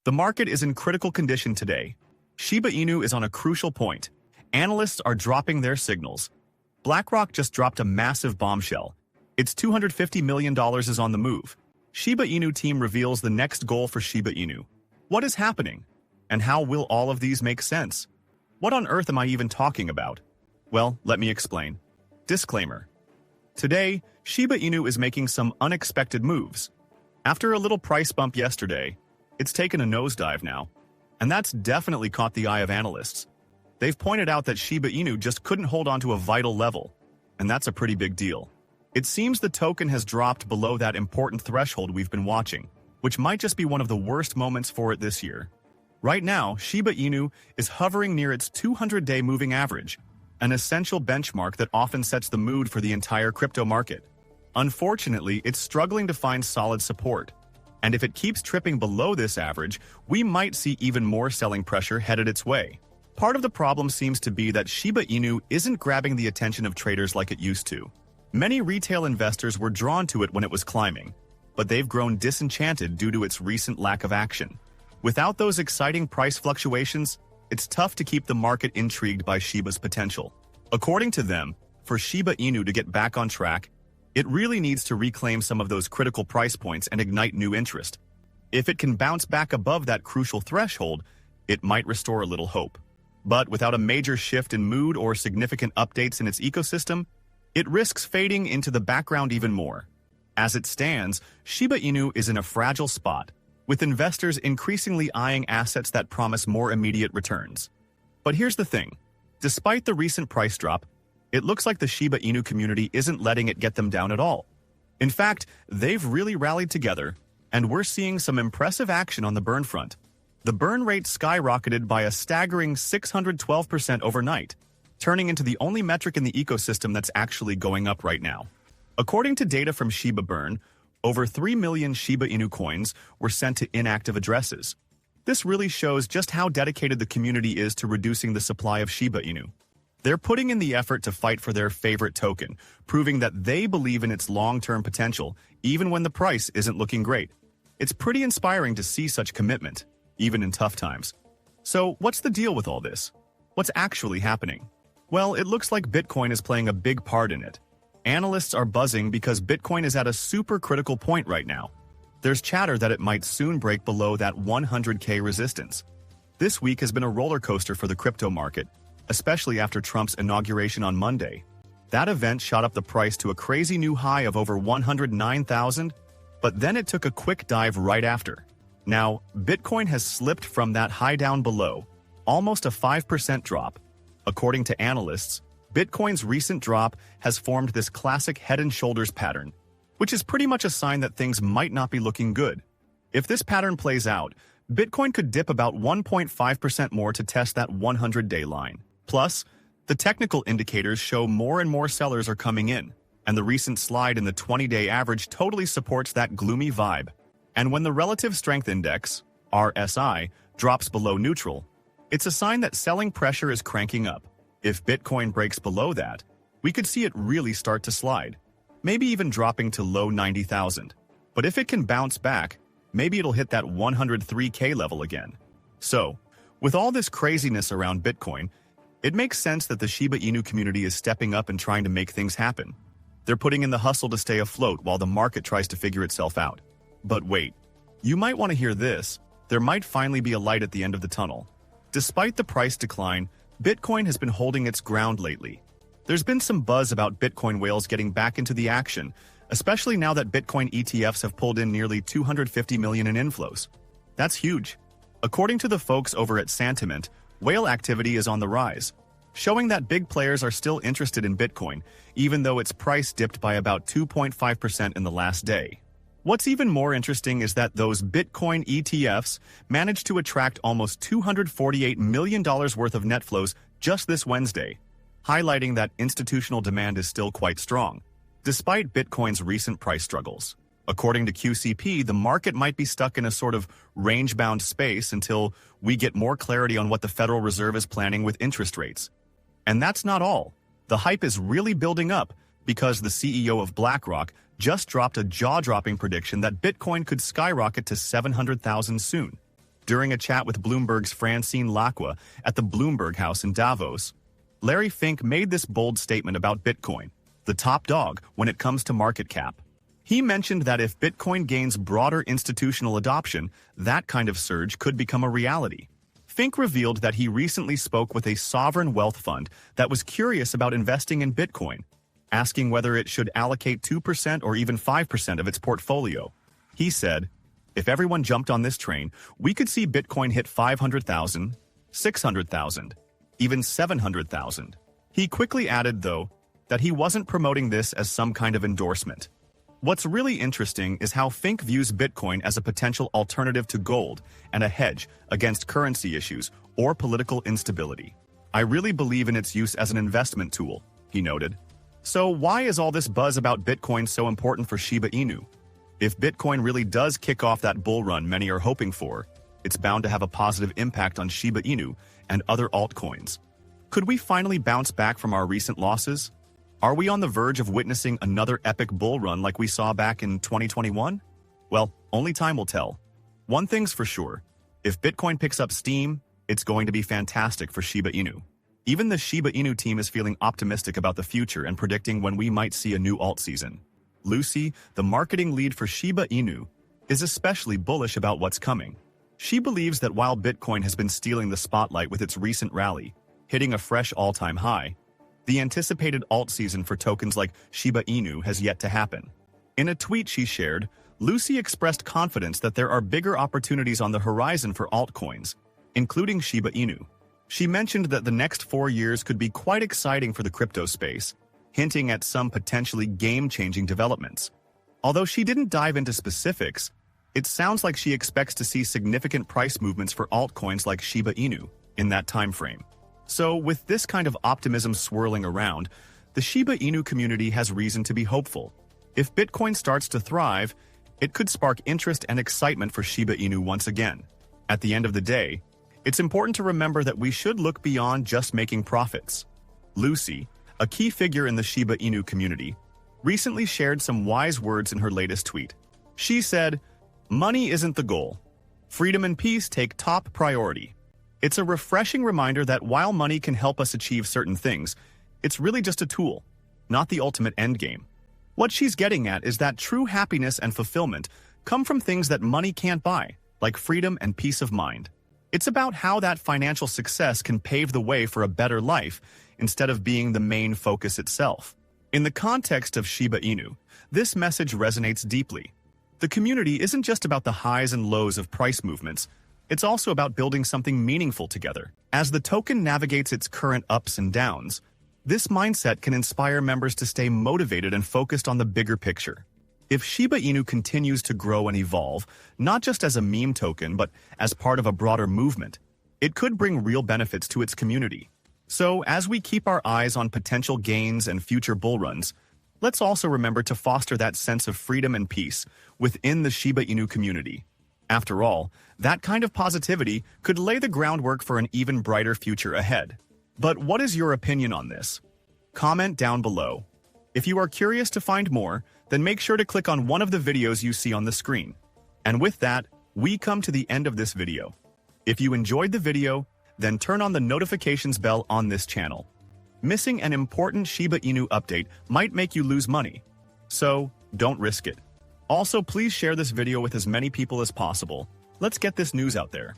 The market is in critical condition today. Shiba Inu is on a crucial point. Analysts are dropping their signals. Blackrock just dropped a massive bombshell. Its $250 million is on the move. Shiba Inu team reveals the next goal for Shiba Inu. What is happening? And how will all of these make sense? What on earth am I even talking about? Well, let me explain. Disclaimer. Today, Shiba Inu is making some unexpected moves. After a little price bump yesterday, it's taken a nosedive now. And that's definitely caught the eye of analysts. They've pointed out that Shiba Inu just couldn't hold on to a vital level. And that's a pretty big deal. It seems the token has dropped below that important threshold we've been watching, which might just be one of the worst moments for it this year. Right now, Shiba Inu is hovering near its 200-day moving average, an essential benchmark that often sets the mood for the entire crypto market. Unfortunately, it's struggling to find solid support. And if it keeps tripping below this average, we might see even more selling pressure headed its way. Part of the problem seems to be that Shiba Inu isn't grabbing the attention of traders like it used to. Many retail investors were drawn to it when it was climbing, but they've grown disenchanted due to its recent lack of action. Without those exciting price fluctuations, it's tough to keep the market intrigued by Shiba's potential. According to them, for Shiba Inu to get back on track, it really needs to reclaim some of those critical price points and ignite new interest. If it can bounce back above that crucial threshold, it might restore a little hope. But without a major shift in mood or significant updates in its ecosystem, it risks fading into the background even more. As it stands, Shiba Inu is in a fragile spot, with investors increasingly eyeing assets that promise more immediate returns. But here's the thing. Despite the recent price drop, it looks like the Shiba Inu community isn't letting it get them down at all. In fact, they've really rallied together, and we're seeing some impressive action on the burn front. The burn rate skyrocketed by a staggering 612% overnight, turning into the only metric in the ecosystem that's actually going up right now. According to data from Shiba Burn, over 3 million Shiba Inu coins were sent to inactive addresses. This really shows just how dedicated the community is to reducing the supply of Shiba Inu. They're putting in the effort to fight for their favorite token, proving that they believe in its long-term potential, even when the price isn't looking great. It's pretty inspiring to see such commitment, even in tough times. So, what's the deal with all this? What's actually happening? Well, it looks like Bitcoin is playing a big part in it. Analysts are buzzing because Bitcoin is at a super critical point right now. There's chatter that it might soon break below that 100K resistance. This week has been a roller coaster for the crypto market, especially after Trump's inauguration on Monday. That event shot up the price to a crazy new high of over 109,000, but then it took a quick dive right after. Now, Bitcoin has slipped from that high down below, almost a 5% drop. According to analysts, Bitcoin's recent drop has formed this classic head and shoulders pattern, which is pretty much a sign that things might not be looking good. If this pattern plays out, Bitcoin could dip about 1.5% more to test that 100-day line. Plus, the technical indicators show more and more sellers are coming in, and the recent slide in the 20-day average totally supports that gloomy vibe. And when the Relative Strength Index, RSI, drops below neutral, it's a sign that selling pressure is cranking up. If Bitcoin breaks below that, we could see it really start to slide, maybe even dropping to low 90,000. But if it can bounce back, maybe it'll hit that 103K level again. So, with all this craziness around Bitcoin, it makes sense that the Shiba Inu community is stepping up and trying to make things happen. They're putting in the hustle to stay afloat while the market tries to figure itself out. But wait, you might want to hear this. There might finally be a light at the end of the tunnel. Despite the price decline, Bitcoin has been holding its ground lately. There's been some buzz about Bitcoin whales getting back into the action, especially now that Bitcoin ETFs have pulled in nearly 250 million in inflows. That's huge. According to the folks over at Santiment, whale activity is on the rise, showing that big players are still interested in Bitcoin, even though its price dipped by about 2.5% in the last day. What's even more interesting is that those Bitcoin ETFs managed to attract almost $248 million worth of net flows just this Wednesday, highlighting that institutional demand is still quite strong, despite Bitcoin's recent price struggles. According to QCP, the market might be stuck in a sort of range-bound space until we get more clarity on what the Federal Reserve is planning with interest rates. And that's not all. The hype is really building up because the CEO of Blackrock just dropped a jaw-dropping prediction that Bitcoin could skyrocket to 700,000 soon. During a chat with Bloomberg's Francine Lacqua at the Bloomberg House in Davos, Larry Fink made this bold statement about Bitcoin, the top dog when it comes to market cap. He mentioned that if Bitcoin gains broader institutional adoption, that kind of surge could become a reality. Fink revealed that he recently spoke with a sovereign wealth fund that was curious about investing in Bitcoin, asking whether it should allocate 2% or even 5% of its portfolio. He said, "If everyone jumped on this train, we could see Bitcoin hit 500,000, 600,000, even 700,000. He quickly added, though, that he wasn't promoting this as some kind of endorsement. What's really interesting is how Fink views Bitcoin as a potential alternative to gold and a hedge against currency issues or political instability. I really believe in its use as an investment tool," he noted. So why is all this buzz about Bitcoin so important for Shiba Inu? If Bitcoin really does kick off that bull run many are hoping for, it's bound to have a positive impact on Shiba Inu and other altcoins. Could we finally bounce back from our recent losses? Are we on the verge of witnessing another epic bull run like we saw back in 2021? Well, only time will tell. One thing's for sure, if Bitcoin picks up steam, it's going to be fantastic for Shiba Inu. Even the Shiba Inu team is feeling optimistic about the future and predicting when we might see a new alt season. Lucy, the marketing lead for Shiba Inu, is especially bullish about what's coming. She believes that while Bitcoin has been stealing the spotlight with its recent rally, hitting a fresh all-time high, the anticipated alt season for tokens like Shiba Inu has yet to happen. In a tweet she shared, Lucy expressed confidence that there are bigger opportunities on the horizon for altcoins, including Shiba Inu. She mentioned that the next 4 years could be quite exciting for the crypto space, hinting at some potentially game-changing developments. Although she didn't dive into specifics, it sounds like she expects to see significant price movements for altcoins like Shiba Inu in that time frame. So, with this kind of optimism swirling around, the Shiba Inu community has reason to be hopeful. If Bitcoin starts to thrive, it could spark interest and excitement for Shiba Inu once again. At the end of the day, it's important to remember that we should look beyond just making profits. Lucy, a key figure in the Shiba Inu community, recently shared some wise words in her latest tweet. She said, "Money isn't the goal. Freedom and peace take top priority." It's a refreshing reminder that while money can help us achieve certain things, it's really just a tool, not the ultimate endgame. What she's getting at is that true happiness and fulfillment come from things that money can't buy, like freedom and peace of mind. It's about how that financial success can pave the way for a better life instead of being the main focus itself. In the context of Shiba Inu, this message resonates deeply. The community isn't just about the highs and lows of price movements, it's also about building something meaningful together. As the token navigates its current ups and downs, this mindset can inspire members to stay motivated and focused on the bigger picture. If Shiba Inu continues to grow and evolve, not just as a meme token, but as part of a broader movement, it could bring real benefits to its community. So, as we keep our eyes on potential gains and future bull runs, let's also remember to foster that sense of freedom and peace within the Shiba Inu community. After all, that kind of positivity could lay the groundwork for an even brighter future ahead. But what is your opinion on this? Comment down below. If you are curious to find more, then make sure to click on one of the videos you see on the screen. And with that, we come to the end of this video. If you enjoyed the video, then turn on the notifications bell on this channel. Missing an important Shiba Inu update might make you lose money, so don't risk it. Also, please share this video with as many people as possible. Let's get this news out there.